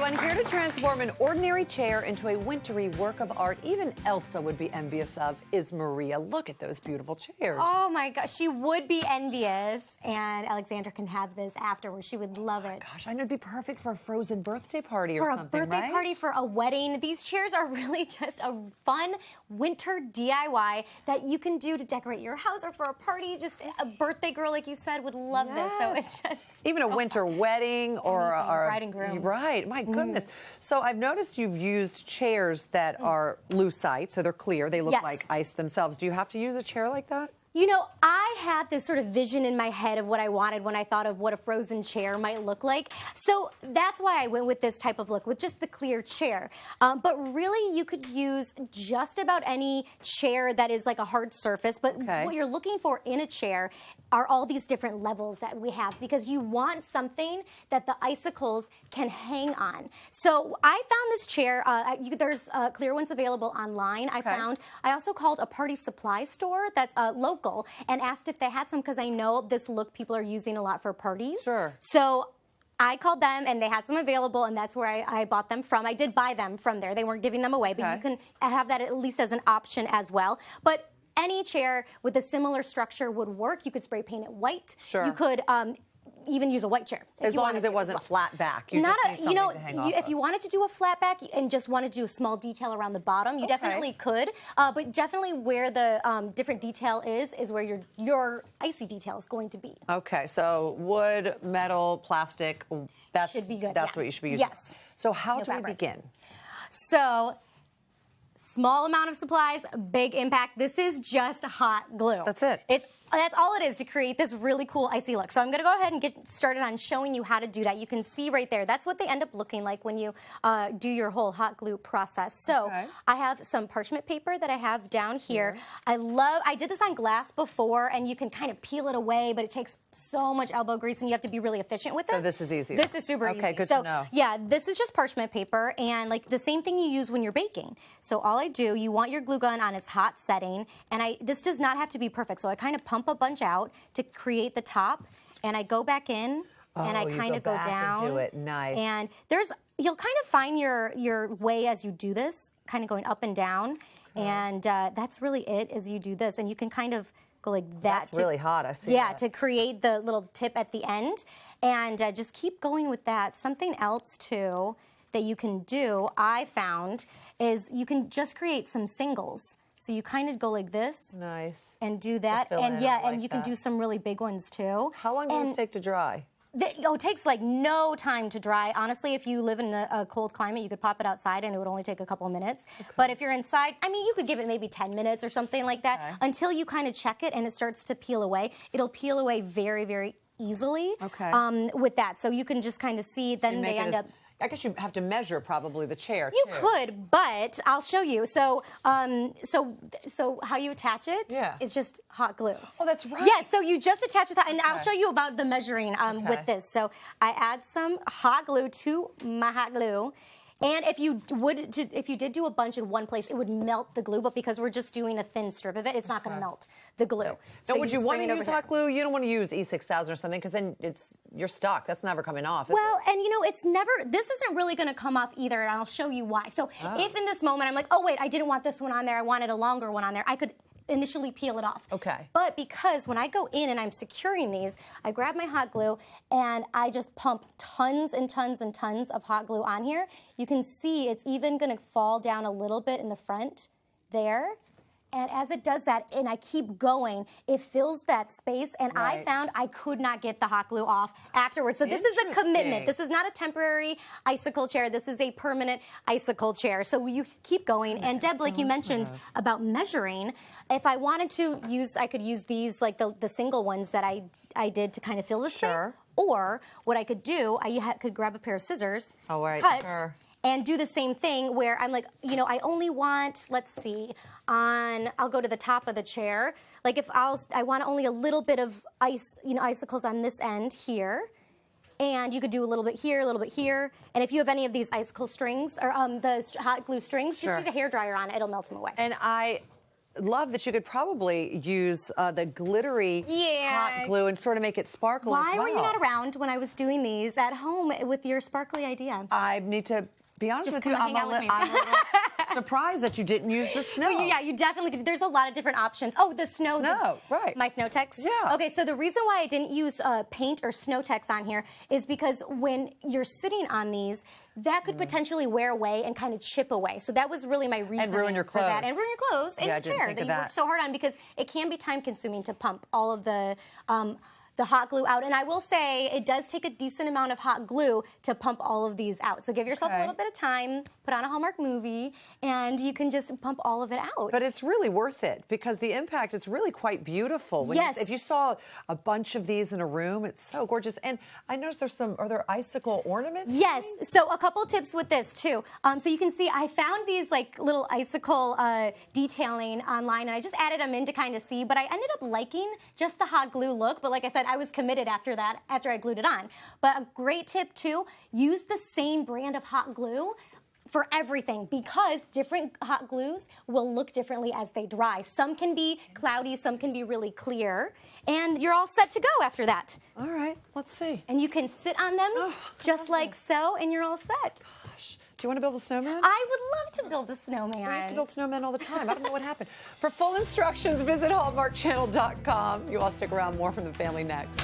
everyone. Here to transform an ordinary chair into a wintry work of art even Elsa would be envious of is Maria. Look at those beautiful chairs. Oh my gosh, she would be envious, and Alexandra can have this afterwards. She would love it. Gosh, I know it'd be perfect for a frozen birthday party or something, For a birthday right? party, for a wedding. These chairs are really just a fun winter DIY that you can do to decorate your house or for a party. Just a birthday girl, like you said, would love this. So it's just even a winter wedding or a bride and groom. Right, my goodness. So I've noticed you've used chairs that are lucite, so they're clear. They look like ice themselves. Do you have to use a chair like that? You know, I had this sort of vision in my head of what I wanted when I thought of what a frozen chair might look like. So that's why I went with this type of look, with just the clear chair. But really, you could use just about any chair that is like a hard surface. But what you're looking for in a chair are all these different levels that we have, because you want something that the icicles can hang on. So I found this chair. There's clear ones available online. I also called a party supply store that's local and asked if they had some, because I know this look people are using a lot for parties. Sure. So I called them and they had some available, and that's where I bought them from. I did buy them from there. They weren't giving them away, but you can have that at least as an option as well. But any chair with a similar structure would work. You could spray paint it white. Sure. You could even use a white chair. As long as it wasn't flat back. You just need something to hang off if you wanted to do a flat back and just wanted to do a small detail around the bottom, you definitely could. But definitely where the different detail is where your icy detail is going to be. Okay, so wood, metal, plastic, that should be good. That's what you should be using. Yes. So how do we begin? So small amount of supplies, big impact. This is just hot glue. That's it. That's all it is to create this really cool icy look. So I'm going to go ahead and get started on showing you how to do that. You can see right there. That's what they end up looking like when you do your whole hot glue process. So I have some parchment paper that I have down here. I did this on glass before, and you can kind of peel it away, but it takes so much elbow grease, and you have to be really efficient with it. So this is easy. This is super easy. Okay, good to know. Yeah, this is just parchment paper, and like the same thing you use when you're baking. So all I do, you want your glue gun on its hot setting, and this does not have to be perfect, so I kind of pump a bunch out to create the top, and I go back in, and I kind of go down. And do it. Nice. And you'll kind of find your way as you do this, kind of going up and down, and that's really it as you do this, and you can kind of go like that. That's really hot, I see that. To create the little tip at the end, and just keep going with that. Something else, too, that you can do, I found, is you can just create some singles. So you kind of go like this. Nice. And do that. And and you can do some really big ones too. How long does this take to dry? It takes like no time to dry. Honestly, if you live in a cold climate, you could pop it outside and it would only take a couple of minutes. But if you're inside, I mean, you could give it maybe 10 minutes or something like that until you kind of check it and it starts to peel away. It'll peel away very, very easily with that. So you can just kind of see, then they end up... I guess you have to measure probably the chair, You could, but I'll show you. So, so how you attach it is just hot glue. Oh, that's right. Yeah, so you just attach with that, and I'll show you about the measuring with this. So I add some hot glue to my hot glue. And if you did do a bunch in one place, it would melt the glue. But because we're just doing a thin strip of it, it's not going to melt the glue. So would you want to use hot glue? You don't want to use E6000 or something, because then you're stuck. That's never coming off. Well, and you know, this isn't really going to come off either, and I'll show you why. So if in this moment I'm like, oh wait, I didn't want this one on there, I wanted a longer one on there, I could initially peel it off. Okay. But because when I go in and I'm securing these, I grab my hot glue and I just pump tons and tons and tons of hot glue on here. You can see it's even going to fall down a little bit in the front there. And as it does that, and I keep going, it fills that space, and I found I could not get the hot glue off afterwards. So this is a commitment. This is not a temporary icicle chair. This is a permanent icicle chair. So you keep going. And Deb, like you mentioned about measuring, if I wanted to use, I could use these, like the single ones that I did to kind of fill the space. Or what I could do, I could grab a pair of scissors, cut, and do the same thing where I'm like, you know, I only want, let's see, I'll go to the top of the chair. Like if I want only a little bit of icicles on this end here. And you could do a little bit here, a little bit here. And if you have any of these icicle strings or the hot glue strings, just use a hairdryer on it. It'll melt them away. And love that you could probably use the glittery hot glue and sort of make it sparkle as well. Why were you not around when I was doing these at home with your sparkly idea? I need to be honest with you, I'm a little surprised that you didn't use the snow. Well, yeah, you definitely could. There's a lot of different options. Oh, the snow. Right. My snow text? Yeah. Okay, so the reason why I didn't use paint or snow text on here is because when you're sitting on these, that could potentially wear away and kind of chip away. So that was really my reason and ruin your clothes. for that. And ruin your clothes and your chair that you worked so hard on, because it can be time consuming to pump all of the hot glue out. And I will say it does take a decent amount of hot glue to pump all of these out. So give yourself a little bit of time, put on a Hallmark movie, and you can just pump all of it out. But it's really worth it because the impact is really quite beautiful. If you saw a bunch of these in a room, it's so gorgeous. And I noticed are there icicle ornaments? Yes, so a couple tips with this too. So you can see I found these like little icicle detailing online, and I just added them in to kind of see, but I ended up liking just the hot glue look. But like I said, I was committed after that, after I glued it on. But a great tip too, use the same brand of hot glue for everything, because different hot glues will look differently as they dry. Some can be cloudy, some can be really clear, and you're all set to go after that. All right, let's see. And you can sit on them just like so, and you're all set. Gosh. Do you want to build a snowman? I would love to build a snowman. I used to build snowmen all the time. I don't know what happened. For full instructions, visit HallmarkChannel.com. You all stick around. More from the family next.